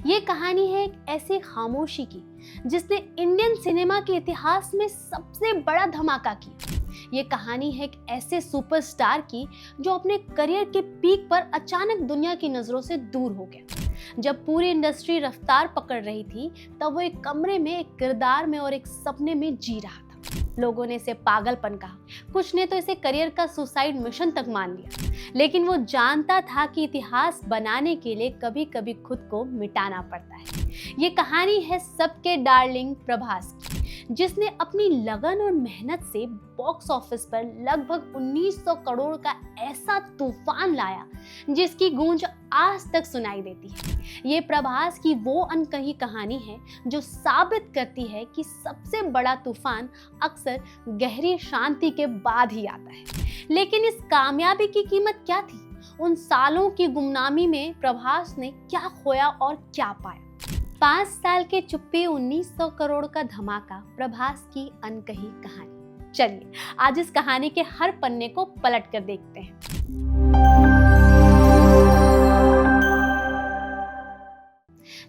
ये कहानी है एक ऐसी खामोशी की जिसने इंडियन सिनेमा के इतिहास में सबसे बड़ा धमाका किया। ये कहानी है एक ऐसे सुपरस्टार की जो अपने करियर के पीक पर अचानक दुनिया की नजरों से दूर हो गया। जब पूरी इंडस्ट्री रफ्तार पकड़ रही थी, तब वो एक कमरे में, एक किरदार में और एक सपने में जी रहा था। लोगों ने इसे पागलपन कहा, कुछ ने तो इसे करियर का सुसाइड मिशन तक मान लिया। लेकिन वो जानता था कि इतिहास बनाने के लिए कभी कभी खुद को मिटाना पड़ता है। ये कहानी है सबके डार्लिंग प्रभास की, जिसने अपनी लगन और मेहनत से बॉक्स ऑफिस पर लगभग 1900 करोड़ का ऐसा तूफान लाया जिसकी गूंज आज तक सुनाई देती है। ये प्रभास की वो अनकही कहानी है जो साबित करती है कि सबसे बड़ा तूफान अक्सर गहरी शांति के बाद ही आता है। लेकिन इस कामयाबी की कीमत क्या थी? उन सालों की गुमनामी में प्रभास ने क्या खोया और क्या पाया? 5 साल के चुप्पी 1900 करोड़ का धमाका, प्रभास की अनकही कहानी। चलिए आज इस कहानी के हर पन्ने को पलट कर देखते हैं।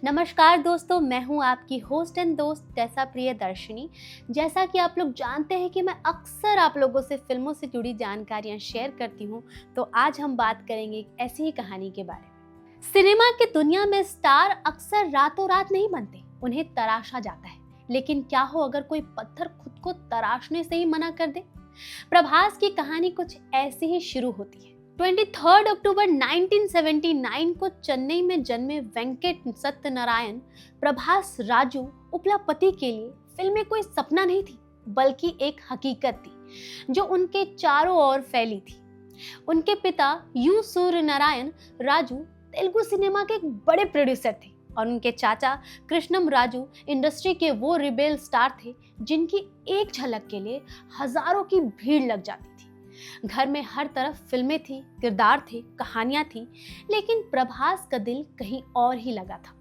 नमस्कार दोस्तों, मैं हूं आपकी होस्ट एंड दोस्त टेसा प्रियदर्शिनी। जैसा कि आप लोग जानते हैं कि मैं अक्सर आप लोगों से फिल्मों से जुड़ी जानकारियां शेयर करती हूं, तो आज हम बात करेंगे एक ऐसी ही कहानी के बारे में। सिनेमा की दुनिया में स्टार अक्सर रातों रात नहीं बनते, उन्हें तराशा जाता है। लेकिन क्या हो अगर कोई पत्थर खुद को तराशने से ही मना कर दे? प्रभास की कहानी कुछ ऐसे ही शुरू होती है। 23 अक्टूबर 1979 को चेन्नई में जन्मे वेंकट सत्यनारायण प्रभास राजू उपलापति के लिए फिल्में कोई सपना नहीं थी, बल्कि एक हकीकत थी जो उनके चारों ओर फैली थी। उनके पिता यू सूर्य नारायण राजू तेलुगु सिनेमा के एक बड़े प्रोड्यूसर थे और उनके चाचा कृष्णम राजू इंडस्ट्री के वो रिबेल स्टार थे जिनकी एक झलक के लिए हजारों की भीड़ लग जाती थी। घर में हर तरफ फिल्में थी, किरदार थे, कहानियां थी, लेकिन प्रभास का दिल कहीं और ही लगा था।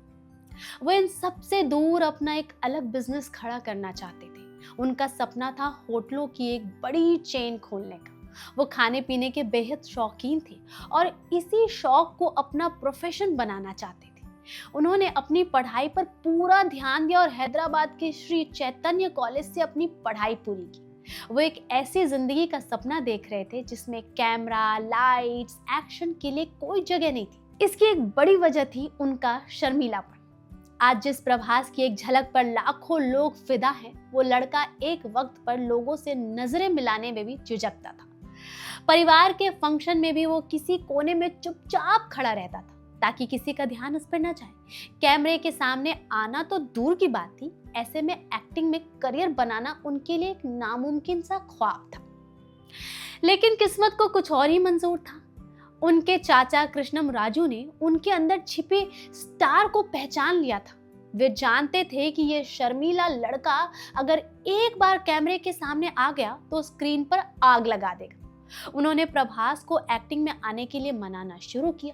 वो इन सबसे दूर अपना एक अलग बिजनेस खड़ा करना चाहते थे। उनका सपना था होटलों की एक बड़ी चेन खोलने का। वो खाने पीने के बेहद शौकीन थे और इसी शौक को अपना प्रोफेशन बनाना चाहते थे। उन्होंने अपनी पढ़ाई पर पूरा ध्यान दिया और हैदराबाद के श्री चैतन्य कॉलेज से अपनी पढ़ाई पूरी की। वो एक ऐसी जिंदगी का सपना देख रहे थे जिसमें कैमरा, लाइट्स, एक्शन के लिए कोई जगह नहीं थी। इसकी एक बड़ी वजह थी उनका शर्मीलापन। आज जिस प्रभास की एक झलक पर लाखों लोग फिदा हैं, वो लड़का एक वक्त पर लोगों से नजरें मिलाने में भी झिझकता था। परिवार के फंक्शन में भी वो किसी कोने में चुपचाप खड़ा रहता था ताकि किसी का ध्यान उस पर न जाए। कैमरे के सामने आना तो दूर की बात थी, ऐसे में एक्टिंग में करियर बनाना उनके लिए एक नामुमकिन सा ख्वाब था। लेकिन किस्मत को कुछ और ही मंजूर था। उनके चाचा कृष्णम राजू ने उनके अंदर छिपे स्टार को पहचान लिया था। वे जानते थे कि ये शर्मीला लड़का अगर एक बार कैमरे के सामने आ गया तो स्क्रीन पर आग लगा देगा। उन्होंने प्रभास को एक्टिंग में आने के लिए मनाना शुरू किया।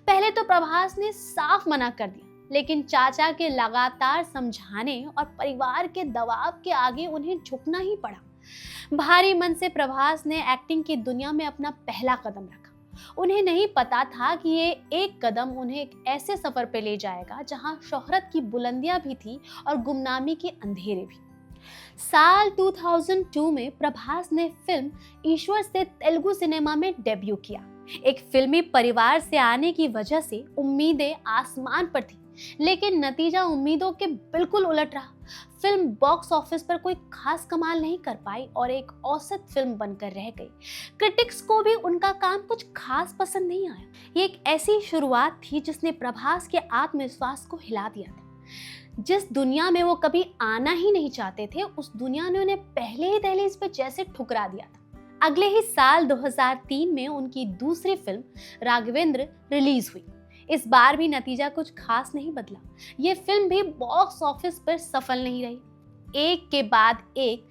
पहले तो प्रभास ने साफ मना कर दिया, लेकिन चाचा के लगातार समझाने और परिवार के दबाव के आगे उन्हें झुकना ही पड़ा। भारी मन से प्रभास ने एक्टिंग की दुनिया में अपना पहला कदम रखा। उन्हें नहीं पता था कि ये एक कदम उन्हें एक ऐसे सफर पे ले जाएगा जहां शोहरत की बुलंदियां भी थी और गुमनामी के अंधेरे भी। साल 2002 में प्रभास ने फिल्म ईश्वर से तेलुगु सिनेमा में डेब्यू किया। एक फिल्मी परिवार से आने की वजह से उम्मीदें आसमान पर थी, लेकिन नतीजा उम्मीदों के बिल्कुल उलट रहा। फिल्म बॉक्स ऑफिस पर कोई खास कमाल नहीं कर पाई और एक औसत फिल्म बनकर रह गई। क्रिटिक्स को भी उनका काम कुछ खास पसंद नहीं आया। ये एक ऐसी शुरुआत थी जिसने प्रभास के आत्मविश्वास को हिला दिया था। जिस दुनिया में वो कभी आना ही नहीं चाहते थे, उस दुनिया ने उन्हें पहले ही दहलीज पे जैसे ठुकरा दिया था। अगले ही साल 2003 में उनकी दूसरी फिल्म राघवेंद्र रिलीज हुई। इस बार भी नतीजा कुछ खास नहीं बदला। ये फिल्म भी बॉक्स ऑफिस पर सफल नहीं रही। एक के बाद एक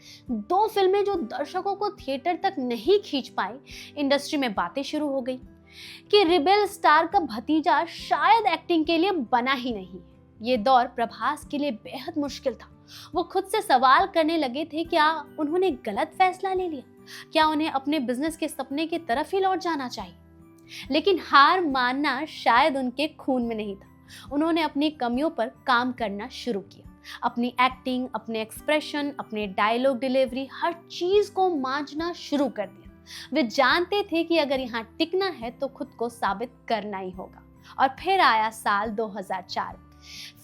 2 फिल्में जो दर्शकों को थिएटर तक नहीं खींच पाई, इंडस्ट्री में बातें शुरू हो गई कि रिबेल स्टार का भतीजा शायद एक्टिंग के लिए बना ही नहीं। ये दौर प्रभास के लिए बेहद मुश्किल था। वो खुद से सवाल करने लगे थे, क्या उन्होंने गलत फैसला ले लिया? क्या उन्हें अपने बिजनेस के सपने की तरफ ही लौट जाना चाहिए? लेकिन हार मानना शायद उनके खून में नहीं था। उन्होंने अपनी कमियों पर काम करना शुरू किया। अपनी एक्टिंग, अपने एक्सप्रेशन, अपने डायलॉग डिलीवरी, हर चीज को मांझना शुरू कर दिया। वे जानते थे कि अगर यहाँ टिकना है तो खुद को साबित करना ही होगा। और फिर आया साल 2004।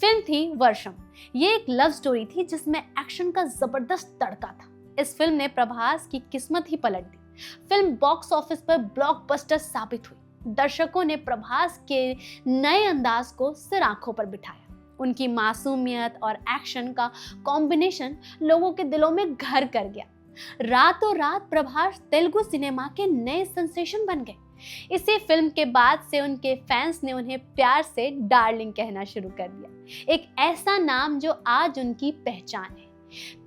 फिल्म थी वर्षम। ये एक लव स्टोरी थी जिसमें एक्शन का जबरदस्त तड़का था। इस फिल्म ने प्रभास की किस्मत ही पलट दी। फिल्म बॉक्स ऑफिस पर ब्लॉकबस्टर साबित हुई। दर्शकों ने प्रभास के नए अंदाज को सिर आंखों पर बिठाया। उनकी मासूमियत और एक्शन का कॉम्बिनेशन लोगों के दिलों में घर कर गया। रातों रात प्रभास तेलुगु सिनेमा के नए सेंसेशन बन गए। इसी फिल्म के बाद से उनके फैंस ने उन्हें प्यार से डार्लिंग कहना शुरू कर दिया। एक ऐसा नाम जो आज उनकी पहचान है।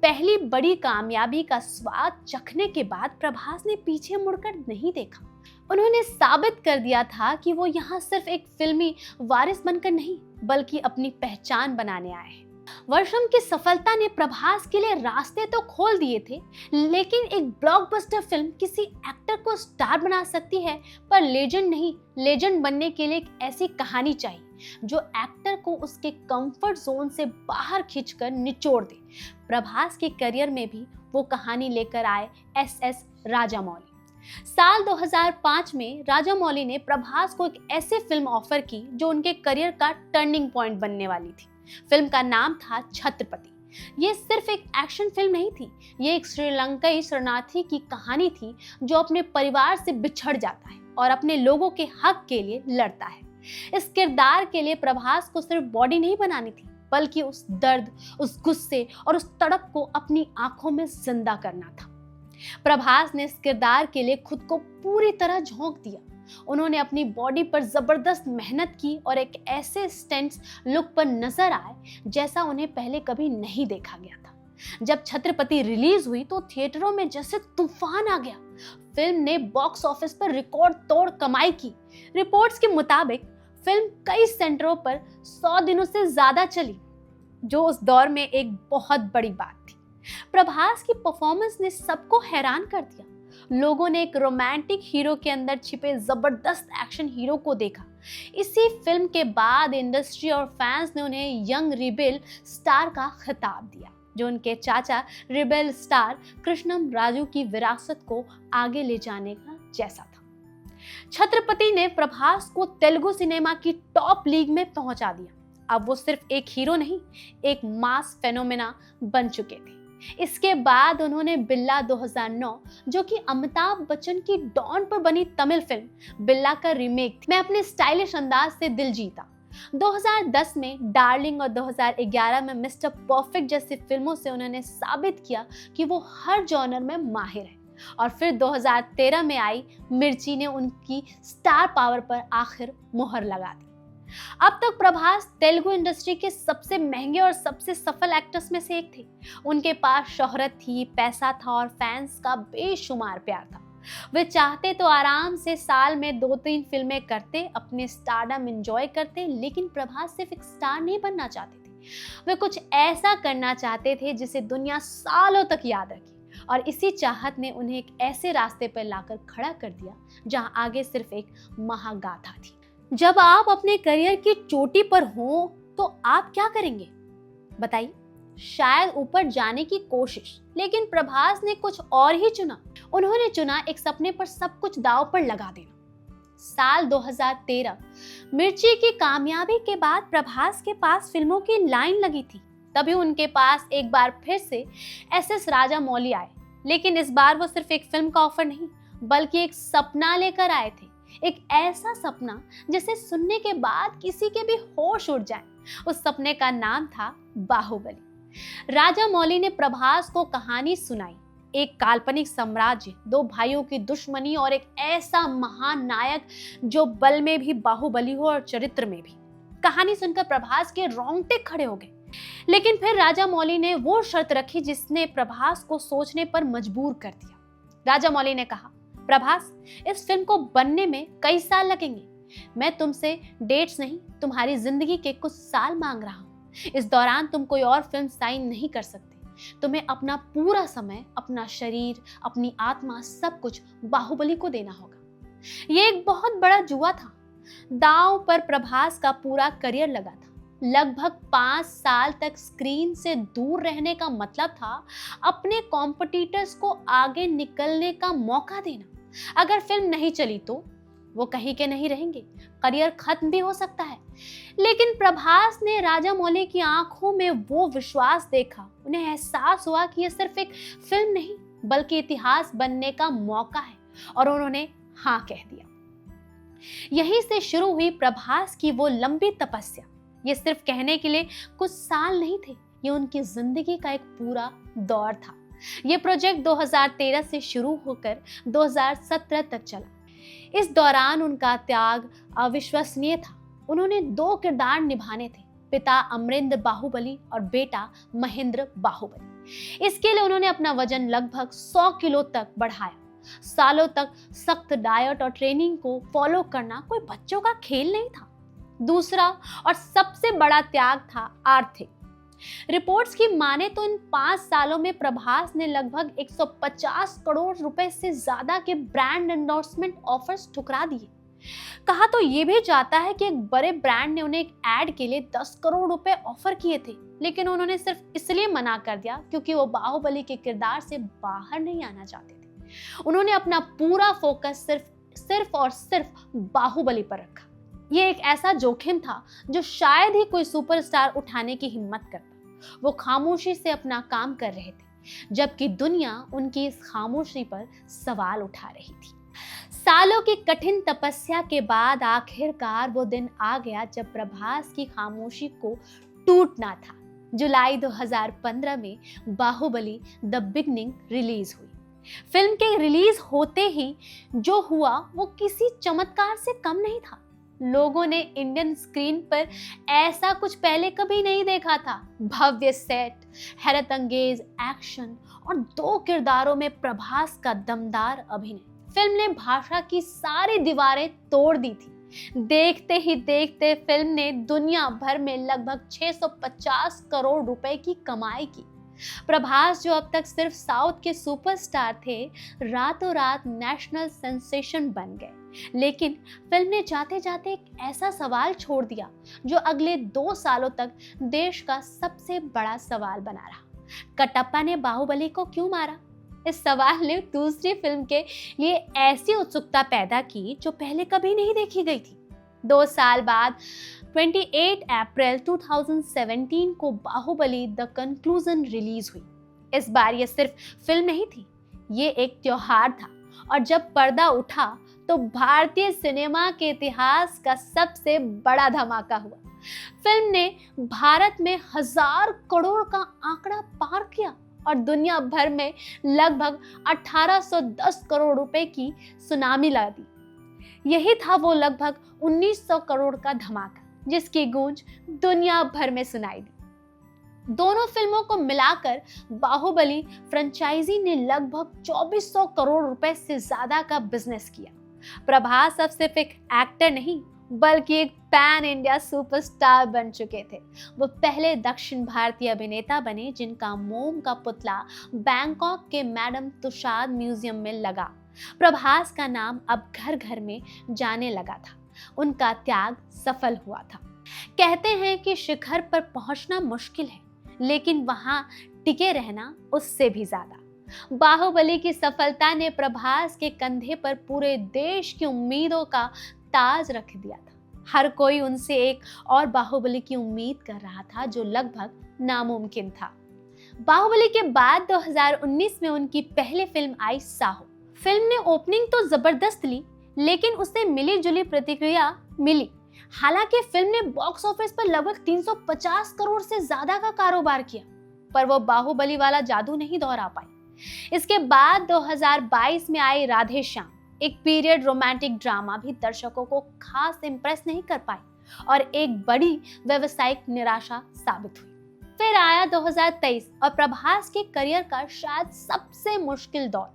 पहली बड़ी कामयाबी का स्वाद चखने के बाद प्रभास ने पीछे मुड़कर नहीं देखा। उन्होंने साबित कर दिया था कि वो यहाँ सिर्फ एक फिल्मी वारिस बनकर नहीं, बल्कि अपनी पहचान बनाने आए हैं। वर्षम की सफलता ने प्रभास के लिए रास्ते तो खोल दिए थे, लेकिन एक ब्लॉकबस्टर फिल्म किसी एक्टर को स्टार बना सकती है, पर लेजेंड नहीं। लेजेंड बनने के लिए एक ऐसी कहानी चाहिए जो एक्टर को उसके कंफर्ट जोन से बाहर खींचकर निचोड़ दे। प्रभास के करियर में भी वो कहानी लेकर आए एस राजामौली। साल 2005 में राजामौली ने प्रभास को एक ऐसी फिल्म ऑफर की जो उनके करियर का टर्निंग पॉइंट बनने वाली थी। फिल्म का नाम था छत्रपति। ये सिर्फ एक एक्शन फिल्म नहीं थी, ये एक श्रीलंकाई शरणार्थी की कहानी थी जो अपने परिवार से बिछड़ जाता है और अपने लोगों के हक के लिए लड़ता है। इस किरदार के लिए प्रभास को सिर्फ बॉडी नहीं बनानी थी, बल्कि उस दर्द, उस गुस्से और उस तड़प को अपनी आंखों में जिंदा करना था। प्रभास ने इस किरदार के लिए खुद को पूरी तरह झोंक दिया। उन्होंने अपनी बॉडी पर जबरदस्त मेहनत की और एक ऐसे स्टंट्स लुक पर नजर आए जैसा उन्हें पहले कभी नहीं देखा गया था। जब छत्रपति रिलीज हुई तो थिएटरों में जैसे तूफान आ गया। फिल्म ने बॉक्स ऑफिस पर रिकॉर्ड तोड़ कमाई की। रिपोर्ट्स के मुताबिक फिल्म कई सेंटरों पर 100 दिनों से ज्यादा चली, जो उस दौर में एक बहुत बड़ी बात थी। प्रभास की परफॉर्मेंस ने सबको हैरान कर दिया। लोगों ने एक रोमांटिक हीरो के अंदर छिपे जबरदस्त एक्शन हीरो को देखा। इसी फिल्म के बाद इंडस्ट्री और फैंस ने उन्हें यंग रिबेल स्टार का खिताब दिया, जो उनके चाचा रिबेल स्टार कृष्णम राजू की विरासत को आगे ले जाने का जैसा था। छत्रपति ने प्रभास को तेलुगु सिनेमा की टॉप लीग में पहुंचा दिया। अब वो सिर्फ एक हीरो नहीं, एक मास फेनोमेना बन चुके थे। इसके बाद उन्होंने बिल्ला 2009, जो कि अमिताभ बच्चन की डॉन पर बनी तमिल फिल्म बिल्ला का रीमेक थी, में अपने स्टाइलिश अंदाज से दिल जीता। 2010 में डार्लिंग और 2011 में मिस्टर परफेक्ट जैसी फिल्मों से उन्होंने साबित किया कि वो हर जॉनर में माहिर है। और फिर 2013 में आई मिर्ची ने उनकी स्टार पावर पर आखिर मोहर लगा दी। अब तक प्रभास तेलुगु इंडस्ट्री के सबसे महंगे और सबसे सफल एक्टर्स में से एक थे। उनके पास शोहरत थी, पैसा था और फैंस का बेशुमार प्यार था। वे चाहते तो आराम से साल में 2-3 फिल्में करते, अपने स्टारडम एंजॉय करते, लेकिन प्रभास सिर्फ एक स्टार नहीं बनना चाहते थे। वे कुछ ऐसा करना चाहते थे जिसे दुनिया सालों तक याद रखे। और इसी चाहत ने उन्हें एक ऐसे रास्ते पर लाकर खड़ा कर दिया जहां आगे सिर्फ एक महागाथा थी। जब आप अपने करियर की चोटी पर हो तो आप क्या करेंगे बताइए? शायद ऊपर जाने की कोशिश, लेकिन प्रभास ने कुछ और ही चुना। उन्होंने चुना एक सपने पर सब कुछ दांव पर लगा देना। साल 2013 मिर्ची की कामयाबी के बाद प्रभास के पास फिल्मों की लाइन लगी थी। तभी उनके पास एक बार फिर से एस राजामौली आए, लेकिन इस बार वो सिर्फ एक फिल्म का ऑफर नहीं, बल्कि एक सपना लेकर आए थे। एक ऐसा सपना जिसे सुनने के बाद किसी के भी होश उड़ जाए। उस सपने का नाम था बाहुबली। राजामौली ने प्रभास को कहानी सुनाई, एक काल्पनिक साम्राज्य, 2 भाइयों की दुश्मनी और एक ऐसा महान नायक जो बल में भी बाहुबली हो और चरित्र में भी। कहानी सुनकर प्रभास के रोंगटे खड़े हो गए। लेकिन फिर राजामौली ने वो शर्त रखी जिसने प्रभास को सोचने पर मजबूर कर दिया। राजामौली ने कहा, प्रभास, इस फिल्म को बनने में कई साल लगेंगे। मैं तुमसे डेट्स नहीं, तुम्हारी जिंदगी के कुछ साल मांग रहा हूँ। इस दौरान तुम कोई और फिल्म साइन नहीं कर सकते। तुम्हें अपना पूरा समय, अपना शरीर, अपनी आत्मा, सब कुछ बाहुबली को देना होगा। ये एक बहुत बड़ा जुआ था। दांव पर प्रभास का पूरा करियर लगा था। लगभग 5 साल तक स्क्रीन से दूर रहने का मतलब था अपने कॉम्पिटिटर्स को आगे निकलने का मौका देना। अगर फिल्म नहीं चली तो वो कहीं के नहीं रहेंगे, करियर खत्म भी हो सकता है। लेकिन प्रभास ने राजामौली की आंखों में वो विश्वास देखा, उन्हें एहसास हुआ कि ये सिर्फ एक फिल्म नहीं बल्कि इतिहास बनने का मौका है, और उन्होंने हाँ कह दिया। यहीं से शुरू हुई प्रभास की वो लंबी तपस्या। ये सिर्फ कहने के लिए कुछ साल नहीं थे, ये उनकी जिंदगी का एक पूरा दौर था। ये प्रोजेक्ट 2013 से शुरू होकर 2017 तक चला। इस दौरान उनका त्याग अविश्वसनीय था। उन्होंने 2 किरदार निभाने थे, पिता अमरिंदर बाहुबली और बेटा महेंद्र बाहुबली। इसके लिए उन्होंने अपना वजन लगभग 100 किलो तक बढ़ाया। सालों तक सख्त डाइट और ट्रेनिंग को फॉलो करना कोई बच्चों का खेल नहीं था। दूसरा और सबसे बड़ा त्याग था आर्थिक। रिपोर्ट्स की माने तो इन 5 सालों में प्रभास ने लगभग 150 करोड़ रुपए से ज्यादा के ब्रांड एंडोर्समेंट ऑफर्स ठुकरा दिए। कहा तो ये भी जाता है कि एक बड़े ब्रांड ने उन्हें एक एड के लिए 10 करोड़ रुपए ऑफर किए थे, लेकिन उन्होंने सिर्फ इसलिए मना कर दिया क्योंकि वो बाहुबली के किरदार से बाहर नहीं आना चाहते थे। उन्होंने अपना पूरा फोकस सिर्फ और सिर्फ बाहुबली पर रखा। ये एक ऐसा जोखिम था जो शायद ही कोई सुपरस्टार उठाने की हिम्मत करता। वो खामोशी से अपना काम कर रहे थे, जबकि दुनिया उनकी इस खामोशी पर सवाल उठा रही थी। सालों की कठिन तपस्या के बाद आखिरकार वो दिन आ गया जब प्रभास की खामोशी को टूटना था। जुलाई 2015 में बाहुबली द बिगनिंग रिलीज हुई। फिल्म के रिलीज होते ही जो हुआ वो किसी चमत्कार से कम नहीं था। लोगों ने इंडियन स्क्रीन पर ऐसा कुछ पहले कभी नहीं देखा था। भव्य सेट, हैरत अंगेज एक्शन और 2 किरदारों में प्रभास का दमदार अभिनय। फिल्म ने भाषा की सारी दीवारें तोड़ दी थी। देखते ही देखते फिल्म ने दुनिया भर में लगभग 650 करोड़ रुपए की कमाई की। प्रभास जो अब तक सिर्फ साउथ के सुपरस्टार थे, रातों रात नेशनल सेंसेशन बन गए। लेकिन फिल्म ने जाते जाते एक ऐसा सवाल छोड़ दिया जो अगले 2 सालों तक देश का सबसे बड़ा सवाल बना रहा। कटप्पा ने बाहुबली को क्यों मारा? इस सवाल ने दूसरी फिल्म के लिए ऐसी उत्सुकता पैदा की जो पहले कभी नहीं देखी गई थी। 2 साल बाद 28 अप्रैल 2017 को बाहुबली द कंक्लूजन रिलीज हुई। इस बार ये सिर्फ फिल्म नहीं थी, ये एक त्योहार था, और जब पर्दा उठा तो भारतीय सिनेमा के इतिहास का सबसे बड़ा धमाका हुआ। फिल्म ने भारत में 1000 करोड़ का आंकड़ा पार किया और दुनिया भर में लगभग 1810 करोड़ रुपए की सुनामी ला दी। यही था वो लगभग 1900 करोड़ का धमाका जिसकी गूंज दुनिया भर में सुनाई दी। दोनों फिल्मों को मिलाकर बाहुबली फ्रेंचाइजी ने लगभग 2400 करोड़ रुपए से ज्यादा का बिजनेस किया। प्रभास अब सिर्फ एक एक्टर नहीं बल्कि एक पैन इंडिया सुपरस्टार बन चुके थे। वो पहले दक्षिण भारतीय अभिनेता बने जिनका मोम का पुतला बैंकॉक के मैडम तुसाद म्यूजियम में लगा। प्रभास का नाम अब घर घर में जाने लगा था। उनका त्याग सफल हुआ था। कहते हैं कि शिखर पर पहुंचना मुश्किल है, लेकिन वहां टिके रहना उससे भी ज्यादा। बाहुबली की सफलता ने प्रभास के कंधे पर पूरे देश की उम्मीदों का ताज रख दिया था। हर कोई उनसे एक और बाहुबली की उम्मीद कर रहा था जो लगभग नामुमकिन था। बाहुबली के बाद 2019 में उनकी पहली फिल्म आई साहो। फिल्म ने ओपनिंग तो जबरदस्त ली, लेकिन उसे मिली जुली प्रतिक्रिया मिली। हालांकि फिल्म ने बॉक्स ऑफिस पर लगभग 350 करोड़ से ज्यादा का कारोबार किया, पर वो बाहुबली वाला जादू नहीं दोहरा पाई। इसके बाद 2022 में आई राधे श्याम, एक पीरियड रोमांटिक ड्रामा भी दर्शकों को खास इंप्रेस नहीं कर पाई और एक बड़ी व्यावसायिक निराशा साबित हुई। फिर आया 2023 और प्रभास के करियर का शायद सबसे मुश्किल दौर।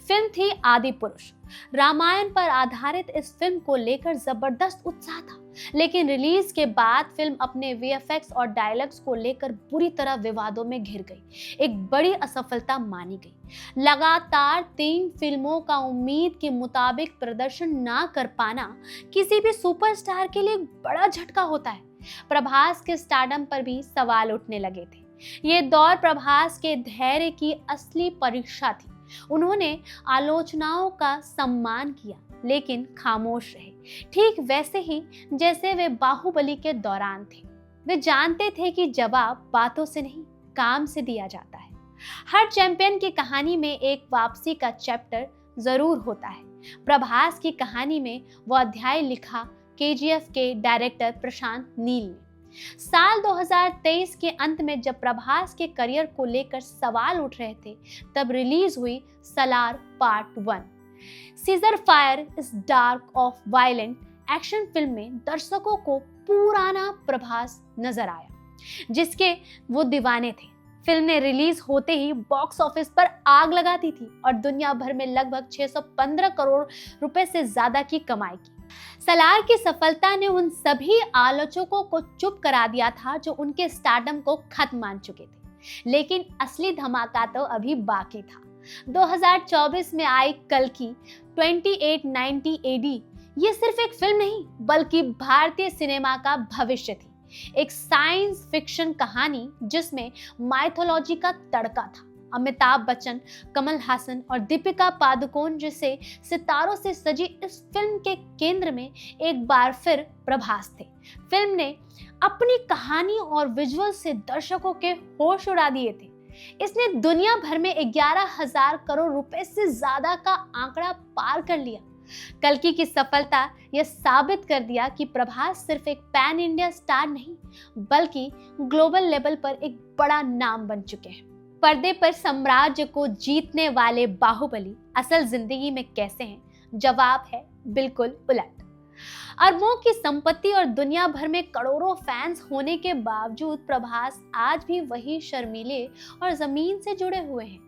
फिल्म थी आदि पुरुष। रामायण पर आधारित इस फिल्म को लेकर जबरदस्त उत्साह था, लेकिन रिलीज के बाद फिल्म अपने वीएफएक्स और डायलॉग्स को लेकर बुरी तरह विवादों में घिर गई। एक बड़ी असफलता मानी गई। लगातार 3 फिल्मों का उम्मीद के मुताबिक प्रदर्शन ना कर पाना किसी भी सुपरस्टार के लिए बड़ा झटका होता है। प्रभास के स्टारडम पर भी सवाल उठने लगे थे। ये दौर प्रभास के धैर्य की असली परीक्षा थी। उन्होंने आलोचनाओं का सम्मान किया, लेकिन खामोश रहे, ठीक वैसे ही जैसे वे बाहुबली के दौरान थे। वे जानते थे कि जवाब बातों से नहीं, काम से दिया जाता है। हर चैंपियन की कहानी में एक वापसी का चैप्टर जरूर होता है। प्रभास की कहानी में वो अध्याय लिखा केजीएफ के डायरेक्टर प्रशांत नील ने। साल 2023 के अंत में जब प्रभास के करियर को लेकर सवाल उठ रहे थे, तब रिलीज हुई सलार पार्ट 1। सीजर फायर इस dark of violent action film में दर्शकों को पुराना प्रभास नजर आया, जिसके वो दीवाने थे। फिल्म ने रिलीज होते ही बॉक्स ऑफिस पर आग लगाती थी और दुनिया भर में लगभग 615 करोड़ रुपए से ज्यादा की कमाई की। सलार की सफलता ने उन सभी आलोचकों को चुप करा दिया था जो उनके स्टारडम को खत्म मान चुके थे, लेकिन असली धमाका तो अभी बाकी था। 2024 में आई कल्कि 2890 एडी ये सिर्फ एक फिल्म नहीं, बल्कि भारतीय सिनेमा का भविष्य थी। एक साइंस फिक्शन कहानी जिसमें माइथोलॉजी का तड़का था। अमिताभ बच्चन, कमल हासन और दीपिका पादुकोण जैसे सितारों से सजी इस फिल्म के केंद्र में एक बार फिर प्रभास थे। फिल्म ने अपनी कहानी और विजुअल से दर्शकों के होश उड़ा दिए थे। इसने दुनिया भर में 11,000 करोड़ रुपए से ज्यादा का आंकड़ा पार कर लिया। कल्कि की सफलता यह साबित कर दिया कि प्रभास सिर्फ एक पैन इंडिया स्टार नहीं, बल्कि ग्लोबल लेवल पर एक बड़ा नाम बन चुके हैं। पर्दे पर साम्राज्य को जीतने वाले बाहुबली असल जिंदगी में कैसे हैं? जवाब है बिल्कुल उलट। अरबों की संपत्ति और दुनिया भर में करोड़ों फैंस होने के बावजूद प्रभास आज भी वही शर्मीले और जमीन से जुड़े हुए हैं।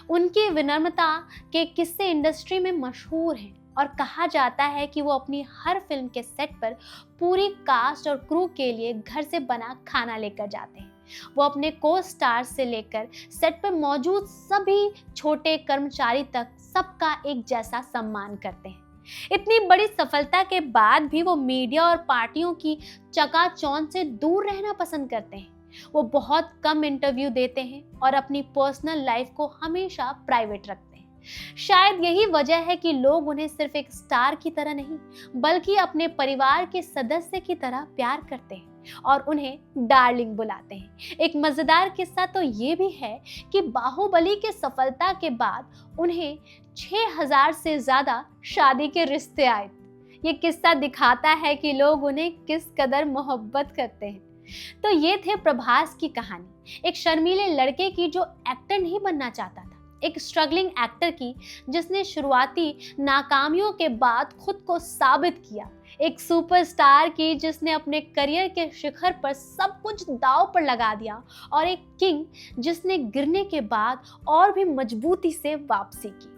उनकी विनम्रता के किस्से इंडस्ट्री में मशहूर हैं और कहा जाता है कि वो अपनी हर फिल्म के सेट पर पूरी कास्ट और क्रू के लिए घर से बना खाना लेकर जाते हैं। वो अपने को स्टार से लेकर सेट पर मौजूद सभी छोटे कर्मचारी तक सबका एक जैसा सम्मान करते हैं। इतनी बड़ी सफलता के बाद भी वो मीडिया और पार्टियों की चकाचौंध से दूर रहना पसंद करते हैं। वो बहुत कम इंटरव्यू देते हैं और अपनी पर्सनल लाइफ को हमेशा प्राइवेट रखते हैं। शायद यही वजह है कि लोग उन्हें सिर्फ एक स्टार की तरह नहीं, बल्कि अपने परिवार के सदस्य की तरह प्यार करते हैं और उन्हें डार्लिंग बुलाते हैं। एक मजेदार किस्सा तो ये भी है कि बाहुबली के सफलता के बाद उन्हें 6,000 से ज्यादा शादी के रिश्ते आए। ये किस्सा दिखाता है कि लोग उन्हें किस कदर मोहब्बत करते हैं। तो ये थे प्रभास की कहानी, एक शर्मीले लड़के की जो एक्टर नहीं बनना चाहता था, एक स्ट्रगलिंग एक्टर की जिसने शुरुआती नाकामियों के बाद खुद को साबित किया, एक सुपरस्टार की जिसने अपने करियर के शिखर पर सब कुछ दांव पर लगा दिया, और एक किंग जिसने गिरने के बाद और भी मजबूती से वापसी की।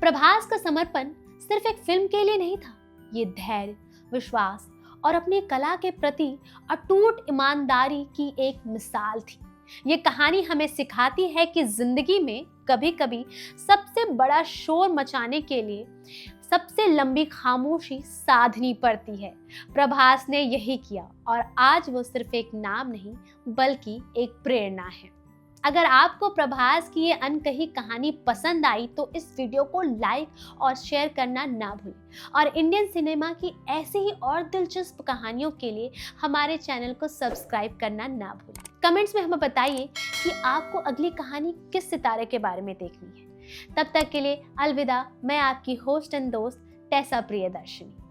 प्रभास का समर्पण सिर्फ एक फिल्म के लिए नहीं था, ये धैर्य, विश्वास और अपनी कला के प्रति अटूट ईमानदारी की एक मिसाल थी। ये कहानी हमें सिखाती है कि जिंदगी में कभी-कभी सबसे बड़ा शोर मचाने के लिए सबसे लंबी खामोशी साधनी पड़ती है। प्रभास ने यही किया और आज वो सिर्फ एक नाम नहीं, बल्कि एक प्रेरणा है। अगर आपको प्रभास की ये अनकही कहानी पसंद आई तो इस वीडियो को लाइक और शेयर करना ना भूलें और इंडियन सिनेमा की ऐसी ही और दिलचस्प कहानियों के लिए हमारे चैनल को सब्सक्राइब करना ना भूलें। कमेंट्स में हमें बताइए कि आपको अगली कहानी किस सितारे के बारे में देखनी है। तब तक के लिए अलविदा। मैं आपकी होस्ट एंड दोस्त टेसा प्रियदर्शनी।